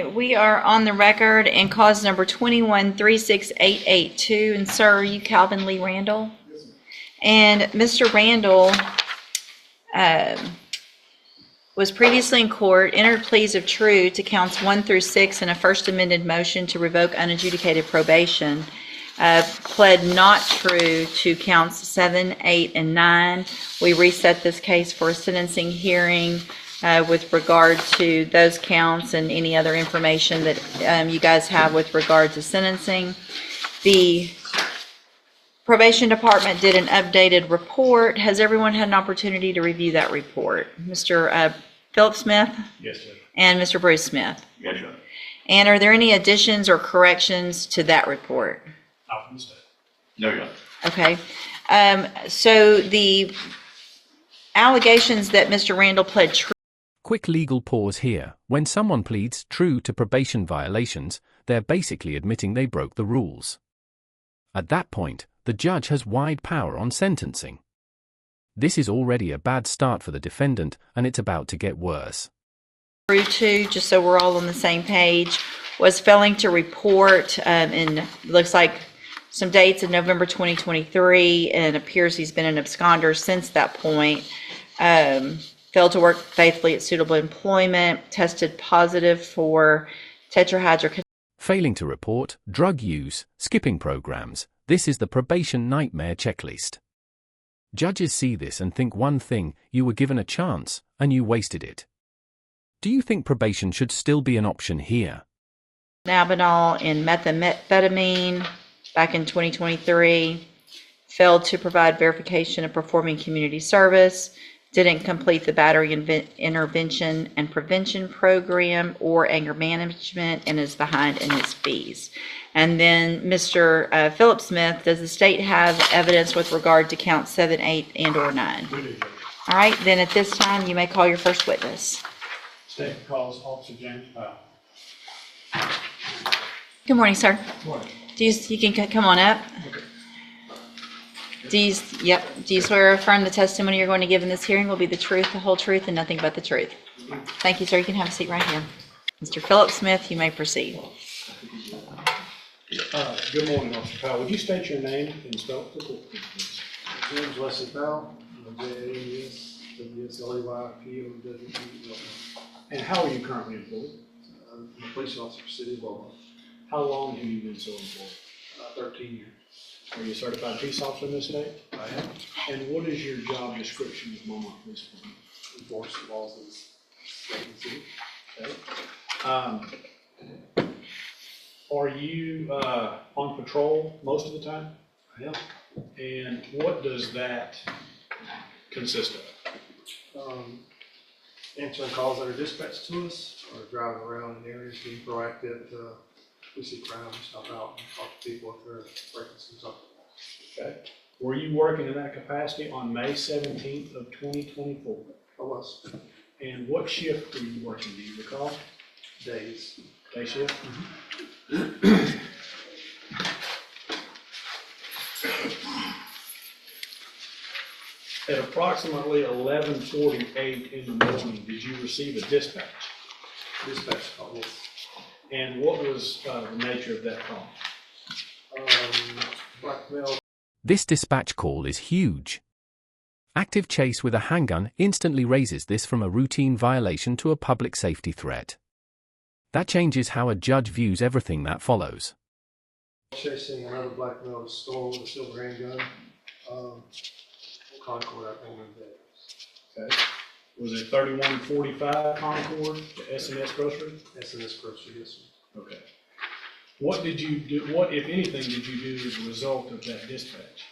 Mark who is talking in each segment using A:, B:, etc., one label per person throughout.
A: We are on the record in cause number 21-36882, and sir, are you Calvin Lee Randall?
B: Yes, ma'am.
A: And Mr. Randall was previously in court, entered pleas of true to counts 1 through 6 in a first amended motion to revoke unadjudicated probation, pled not true to counts 7, 8, and 9. We reset this case for a sentencing hearing with regard to those counts and any other information that you guys have with regard to sentencing. The Probation Department did an updated report. Has everyone had an opportunity to review that report? Mr. Philip Smith?
B: Yes, sir.
A: And Mr. Bruce Smith?
B: Yes, sir.
A: And are there any additions or corrections to that report?
B: Not from the state. No, sir.
A: Okay. So the allegations that Mr. Randall pled true.
C: Quick legal pause here. When someone pleads true to probation violations, they're basically admitting they broke the rules. At that point, the judge has wide power on sentencing. This is already a bad start for the defendant, and it's about to get worse.
A: True to, just so we're all on the same page, was failing to report in, looks like, some dates in November 2023, and it appears he's been an absconder since that point. Failed to work faithfully at suitable employment, tested positive for tetrahydrocannabinol.
C: Failing to report, drug use, skipping programs. This is the probation nightmare checklist. Judges see this and think one thing: you were given a chance, and you wasted it. Do you think probation should still be an option here?
A: Cannabinol and methamphetamine back in 2023. Failed to provide verification of performing community service. Didn't complete the battery intervention and prevention program or anger management, and is behind in his fees. And then Mr. Philip Smith, does the state have evidence with regard to count 7, 8, and or 9?
B: We do, sir.
A: All right, then at this time, you may call your first witness.
B: State calls Officer James Powell.
A: Good morning, sir.
B: Good morning.
A: You can come on up.
B: Okay.
A: Do you swear or affirm the testimony you're going to give in this hearing will be the truth, the whole truth, and nothing but the truth? Thank you, sir. You can have a seat right here. Mr. Philip Smith, you may proceed.
B: Good morning, Officer Powell. Would you state your name and spell it for the court, please?
D: James Wesley Powell, J-A-M-E-S-W-S-L-E-Y-P-O-W-E-L-L.
B: And how are you currently employed?
D: I'm a police officer for City of Walmart.
B: How long have you been so employed?
D: 13 years.
B: Are you a certified peace officer in this state?
D: I am.
B: And what is your job description with Walmart Police Department?
D: Enforce the laws of the state and city.
B: Okay. Are you on patrol most of the time?
D: I am.
B: And what does that consist of?
D: Answering calls that are dispatched to us, or driving around in areas, being proactive. We see crime, we stop out and talk to people if they're breaking some stuff.
B: Okay. Were you working in that capacity on May 17th of 2024?
D: I was.
B: And what shift were you working, do you recall?
D: Days.
B: Day shift? At approximately 11:48 in the morning, did you receive a dispatch?
D: Dispatch call, yes.
B: And what was the nature of that call?
D: Black male.
C: This dispatch call is huge. Active chase with a handgun instantly raises this from a routine violation to a public safety threat. That changes how a judge views everything that follows.
D: Chasing another black male to the store with a silver handgun. Concord, I think,
B: Okay. Was it 3145 Concord to S&S Grocery?
D: S&S Grocery, yes, sir.
B: Okay. What did you do, what, if anything, did you do as a result of that dispatch?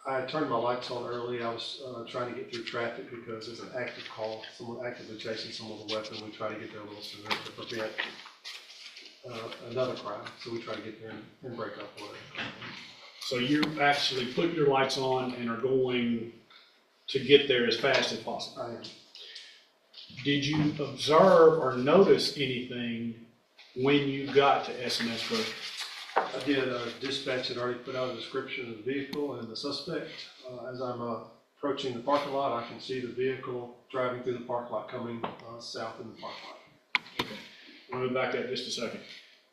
D: I turned my lights on early. I was trying to get through traffic because it's an active call. Someone actively chasing someone with a weapon. We try to get there a little sooner to prevent another crime. So we try to get there and break up whatever.
B: So you actually put your lights on and are going to get there as fast as possible?
D: I am.
B: Did you observe or notice anything when you got to S&S Grocery?
D: I did. Dispatch had already put out a description of the vehicle and the suspect. As I'm approaching the parking lot, I can see the vehicle driving through the parking lot, coming south in the parking lot.
B: Let me back up just a second.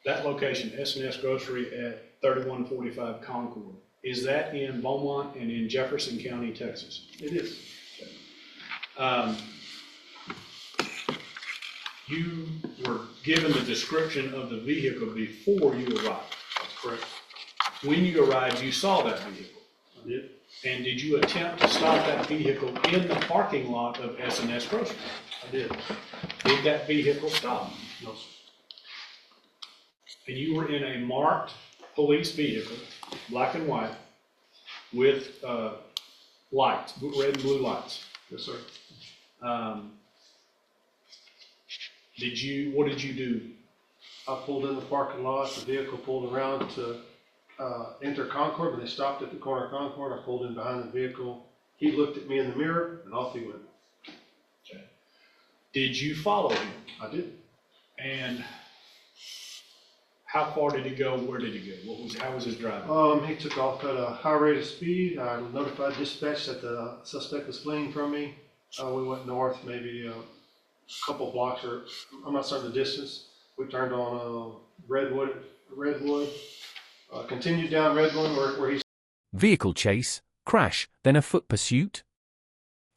B: That location, S&S Grocery at 3145 Concord, is that in Beaumont and in Jefferson County, Texas?
D: It is.
B: You were given the description of the vehicle before you arrived.
D: That's correct.
B: When you arrived, you saw that vehicle.
D: I did.
B: And did you attempt to stop that vehicle in the parking lot of S&S Grocery?
D: I did.
B: Did that vehicle stop?
D: No, sir.
B: And you were in a marked police vehicle, black and white, with lights, red and blue lights.
D: Yes, sir.
B: What did you do?
D: I pulled in the parking lot, the vehicle pulled around to enter Concord. When they stopped at the corner of Concord, I pulled in behind the vehicle. He looked at me in the mirror, and off he went.
B: Okay. Did you follow him?
D: I did.
B: And how far did he go? Where did he go? How was his driving?
D: He took off at a high rate of speed. I notified dispatch that the suspect was fleeing from me. We went north, maybe a couple blocks, or I'm not certain the distance. We turned on Redwood, continued down Redwood where he.
C: Vehicle chase, crash, then a foot pursuit?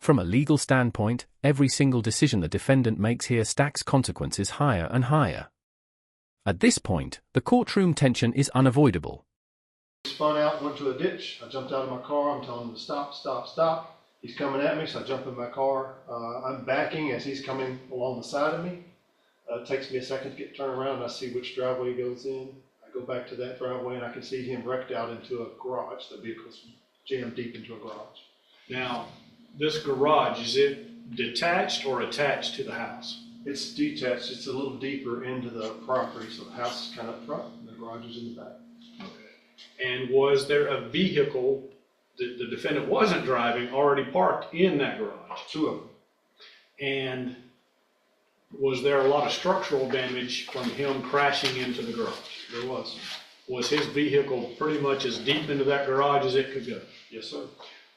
C: From a legal standpoint, every single decision the defendant makes here stacks consequences higher and higher. At this point, the courtroom tension is unavoidable.
D: He spun out, went to a ditch. I jumped out of my car. I'm telling him to stop, stop, stop. He's coming at me, so I jump in my car. I'm backing as he's coming along the side of me. It takes me a second to turn around, and I see which driveway he goes in. I go back to that driveway, and I can see him wrecked out into a garage. The vehicle's jammed deep into a garage.
B: Now, this garage, is it detached or attached to the house?
D: It's detached. It's a little deeper into the property, so the house is kind of up front, and the garage is in the back.
B: Okay. And was there a vehicle that the defendant wasn't driving already parked in that garage?
D: Two of them.
B: And was there a lot of structural damage from him crashing into the garage?
D: There was.
B: Was his vehicle pretty much as deep into that garage as it could go?
D: Yes, sir.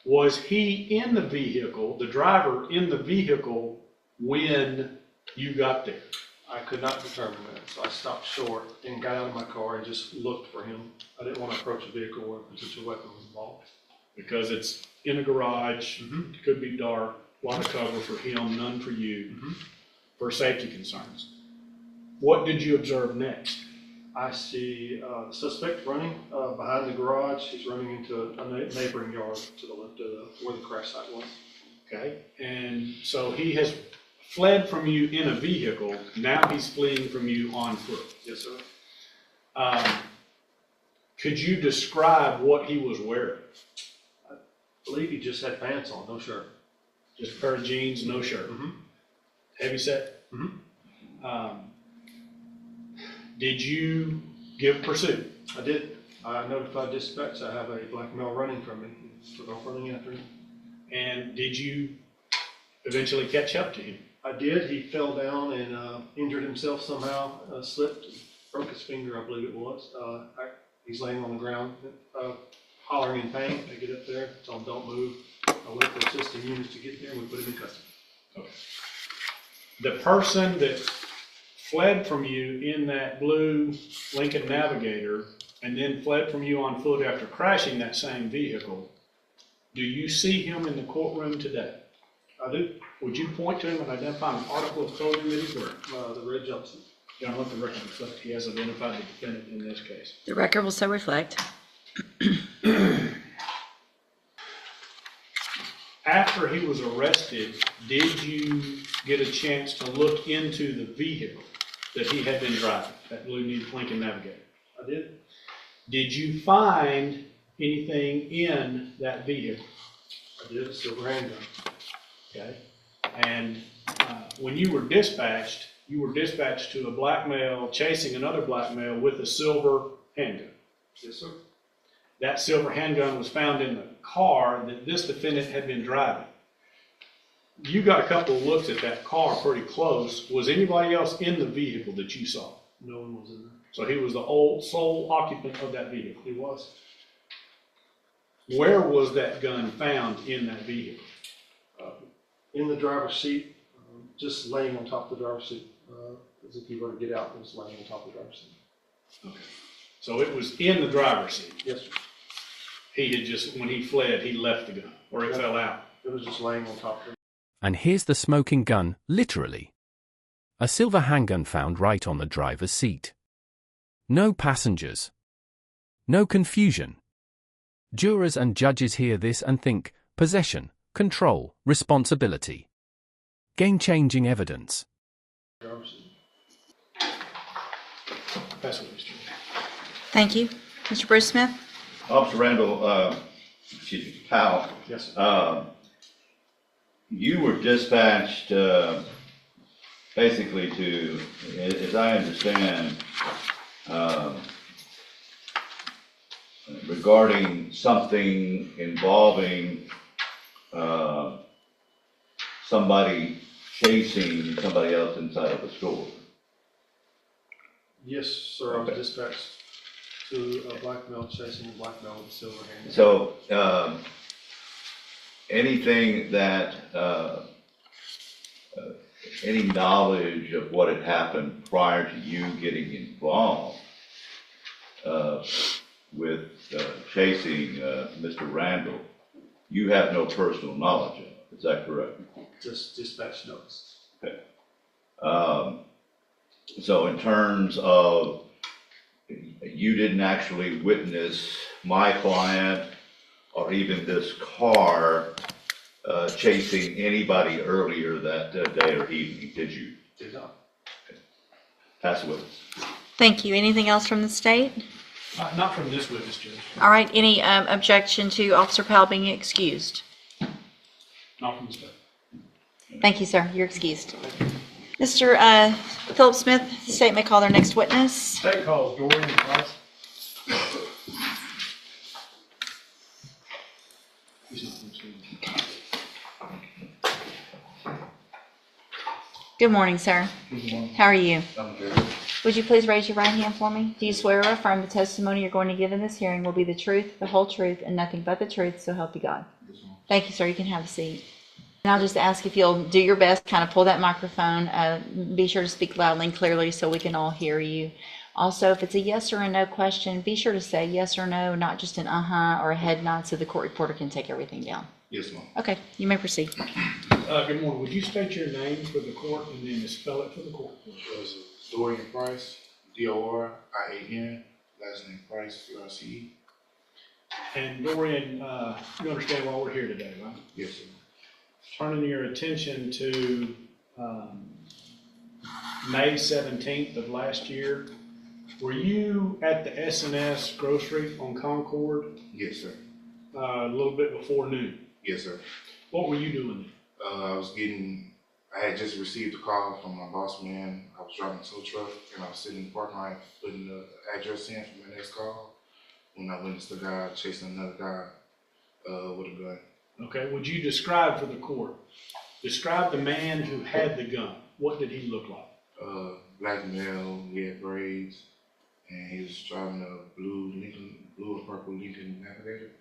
B: Was he in the vehicle, the driver in the vehicle, when you got there?
D: I could not determine that, so I stopped short and got out of my car and just looked for him. I didn't want to approach a vehicle where a potential weapon was involved.
B: Because it's in a garage, it could be dark, a lot of cover for him, none for you, for safety concerns. What did you observe next?
D: I see the suspect running behind the garage. He's running into a neighboring yard to the left of where the crash site was.
B: Okay, and so he has fled from you in a vehicle. Now he's fleeing from you on foot.
D: Yes, sir.
B: Could you describe what he was wearing?
D: I believe he just had pants on, no shirt.
B: Just a pair of jeans, no shirt. Heavy set? Did you give pursuit?
D: I did. I notified dispatch I have a black male running from me. Took off running after him.
B: And did you eventually catch up to him?
D: I did. He fell down and injured himself somehow, slipped, broke his finger, I believe it was. He's laying on the ground, hollering in pain. I get up there, tell him don't move. I wait for assisting units to get there, and we put him in custody.
B: Okay. The person that fled from you in that blue Lincoln Navigator and then fled from you on foot after crashing that same vehicle, do you see him in the courtroom today?
D: I do.
B: Would you point to him and identify an article of clothing that he's wearing?
D: The red jumpsuit.
B: John, let the record reflect he has identified the defendant in this case.
A: The record will so reflect.
B: After he was arrested, did you get a chance to look into the vehicle that he had been driving, that blue Lincoln Navigator?
D: I did.
B: Did you find anything in that vehicle?
D: I did. A silver handgun.
B: Okay. And when you were dispatched to a black male chasing another black male with a silver handgun.
D: Yes, sir.
B: That silver handgun was found in the car that this defendant had been driving. You got a couple of looks at that car pretty close. Was anybody else in the vehicle that you saw?
D: No one was in there.
B: So he was the sole occupant of that vehicle.
D: He was.
B: Where was that gun found in that vehicle?
D: In the driver's seat, just laying on top of the driver's seat. As if he were to get out and was laying on top of the driver's seat.
B: So it was in the driver's seat.
D: Yes, sir.
B: He had just, when he fled, he left the gun, or it fell out.
D: It was just laying on top of it.
C: And here's the smoking gun, literally. A silver handgun found right on the driver's seat. No passengers. No confusion. Jurors and judges hear this and think, possession, control, responsibility. Game-changing evidence.
B: That's what it was.
A: Thank you. Mr. Bruce Smith?
E: Officer Randall, Powell.
D: Yes, sir.
E: You were dispatched basically to, as I understand, regarding something involving somebody chasing somebody else inside of a store.
D: Yes, sir. I was dispatched to a black male chasing a black male with a silver handgun.
E: So, anything that, any knowledge of what had happened prior to you getting involved with chasing Mr. Randall, you have no personal knowledge of, is that correct?
D: Just dispatch notice.
E: Okay. So in terms of, you didn't actually witness my client or even this car chasing anybody earlier that day or evening, did you?
D: Did not.
E: Pass the witness.
A: Thank you. Anything else from the state?
B: Not from this witness, Judge.
A: All right. Any objection to Officer Powell being excused?
B: Not from the state.
A: Thank you, sir. You're excused. Mr. Philip Smith, the state may call their next witness.
B: State calls Dorian Price. He's not from the state.
A: Good morning, sir.
E: Good morning.
A: How are you?
E: I'm good.
A: Would you please raise your right hand for me? Do you swear or affirm the testimony you're going to give in this hearing will be the truth, the whole truth, and nothing but the truth, so help you God?
E: Yes, ma'am.
A: Thank you, sir. You can have a seat. And I'll just ask if you'll do your best, kind of pull that microphone. Be sure to speak loudly and clearly so we can all hear you. Also, if it's a yes or a no question, be sure to say yes or no, not just an uh-huh or a head nod so the court reporter can take everything down.
E: Yes, ma'am.
A: Okay, you may proceed.
B: Good morning. Would you state your name for the court and then spell it for the court?
F: It was Dorian Price, D-O-R-I-A-N, last name Price, C-R-C-E.
B: And Dorian, you understand why we're here today, right?
F: Yes, sir.
B: Turning your attention to May 17th of last year, were you at the S&S grocery on Concord
F: Yes, sir.
B: a little bit before noon?
F: Yes, sir.
B: What were you doing
F: I had just received a call from my boss man. I was driving a tow truck and I was sitting in the parking lot putting the address in for my next call when I witnessed a guy chasing another guy with a gun.
B: there? Okay, would you describe for the court, describe the man who had the gun. What did he look like?
F: Black male, he had braids, and he was driving a blue and purple Lincoln Navigator.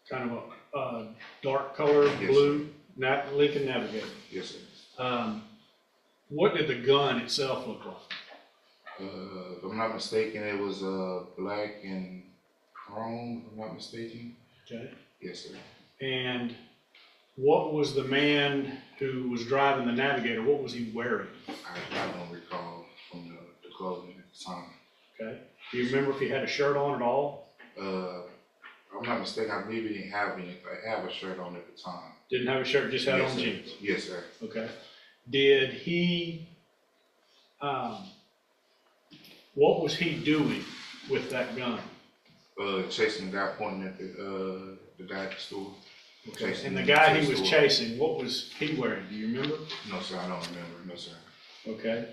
B: Kind of a dark color,
F: Yes,
B: blue, Lincoln Navigator.
F: Yes, sir.
B: What did the gun itself look like?
F: If I'm not mistaken, it was black and chrome, if I'm not mistaken.
B: Okay.
F: Yes, sir.
B: And what was the man who was driving the Navigator, what was he wearing?
F: I don't recall from the clothing at the time.
B: Okay. Do you remember if he had a shirt on at all?
F: If I'm not mistaken, I believe he didn't have a shirt on at the time.
B: Didn't have a shirt, just had
F: Yes,
B: on
F: sir.
B: jeans?
F: Yes, sir.
B: Okay. Did he, what was he doing with that gun?
F: Chasing the guy pointing at the guy at the store.
B: Okay.
F: Chasing
B: And the
F: him
B: guy
F: to
B: he
F: the
B: was
F: store.
B: chasing, what was he wearing? Do you remember?
F: No, sir, I don't remember. No, sir.
B: Okay.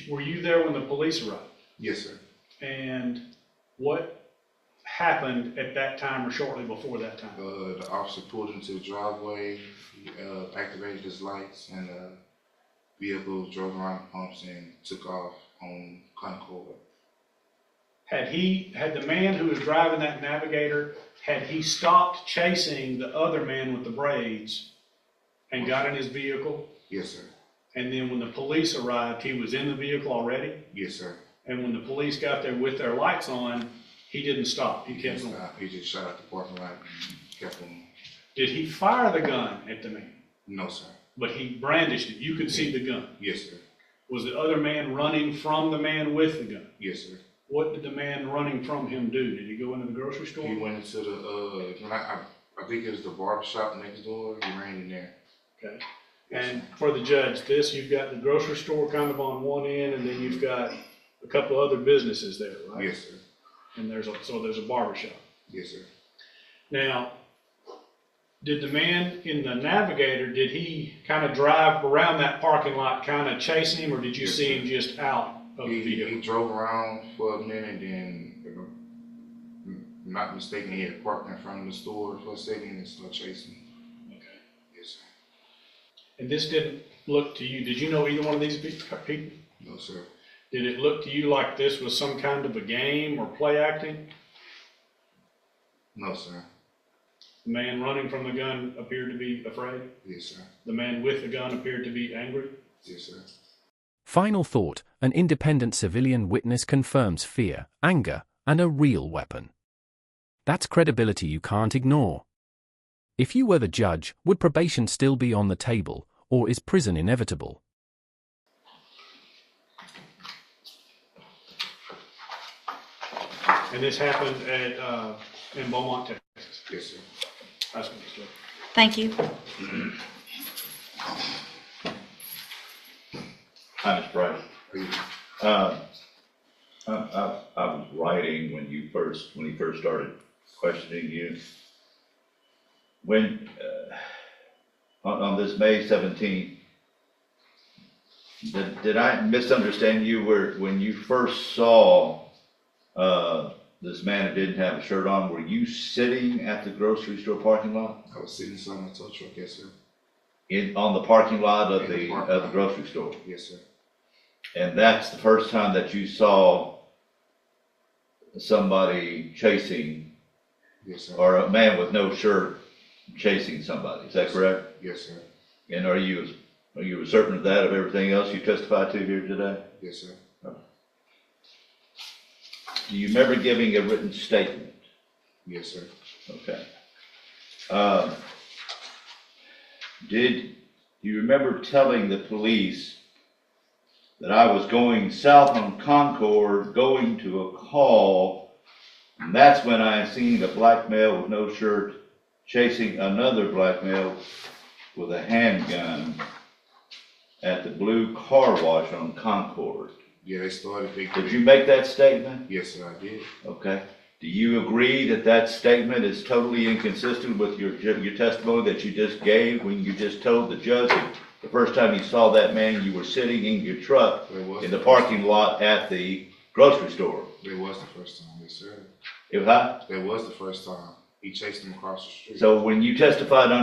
B: Were you there when the police arrived?
F: Yes, sir.
B: And what happened at that time or shortly before that time?
F: The officer pulled into the driveway, he activated his lights, and the vehicle drove around the pumps and took off on Concord.
B: Had the man who was driving that Navigator, had he stopped chasing the other man with the braids and got in his vehicle?
F: Yes, sir.
B: And then when the police arrived, he was in the vehicle already?
F: Yes, sir.
B: And when the police got there with their lights on, he didn't stop, he kept going?
F: He just shot out the parking lot and kept on.
B: Did he fire the gun at the man?
F: No, sir.
B: But he brandished it, you could see the gun.
F: Yes, sir.
B: Was the other man running from the man with the gun?
F: Yes, sir.
B: What did the man running from him do? Did he go into the grocery store?
F: He went into the, I think it was the barber shop next door. He ran in there.
B: Okay. And for the judge, you've got the grocery store kind of on one end, and then you've got a couple of other businesses there, right?
F: Yes, sir.
B: And there's a barber shop.
F: Yes, sir.
B: Now, did the man in the Navigator, did he kind of drive around that parking lot kind of chasing him, or did you
F: Yes,
B: see
F: sir.
B: him just out of the vehicle?
F: He drove around for a minute, then, if I'm not mistaken, he had parked in front of the store for a second and started chasing.
B: Okay.
F: Yes, sir.
B: And this didn't look to you, did you know either one of these people?
F: No, sir.
B: Did it look to you like this was some kind of a game or play acting?
F: No, sir.
B: The man running from the gun appeared to be afraid.
F: Yes, sir.
B: The man with the gun appeared to be angry.
F: Yes, sir.
C: Final thought, an independent civilian witness confirms fear, anger, and a real weapon. That's credibility you can't ignore. If you were the judge, would probation still be on the table, or is prison inevitable?
B: And this happened in Beaumont, Texas.
F: Yes, sir.
B: That's what it's doing.
A: Thank you.
E: Hi, Mr. Price.
F: Are you-
E: I was writing when he first started questioning you. When, on this May 17th, did I misunderstand you when you first saw, this man who didn't have a shirt on, were you sitting at the grocery store parking lot?
F: I was sitting inside my tow truck. Yes, sir.
E: On the parking lot of
F: In the
E: the
F: parking lot.
E: grocery store?
F: Yes, sir.
E: And that's the first time that you saw somebody chasing,
F: Yes, sir.
E: or a man with no shirt chasing somebody, is that correct?
F: Yes, sir.
E: And are you certain of that, of everything else you testified to here today?
F: Yes, sir.
E: Do you remember giving a written statement?
F: Yes, sir.
E: Okay. Did you remember telling the police that I was going south on Concord, going to a call, and that's when I seen a black male with no shirt chasing another black male with a handgun at the blue car wash on Concord?
F: Yeah, they started.
E: Did you make that statement?
F: Yes, sir, I did.
E: Okay. Do you agree that that statement is totally inconsistent with your testimony that you just gave when you just told the judge that the first time you saw that man, you were sitting in your truck in the parking lot at the grocery store?
F: It was the first time, yes, sir.
E: It was hot?
F: That was the first time. He chased him across the street.
E: So when you testified under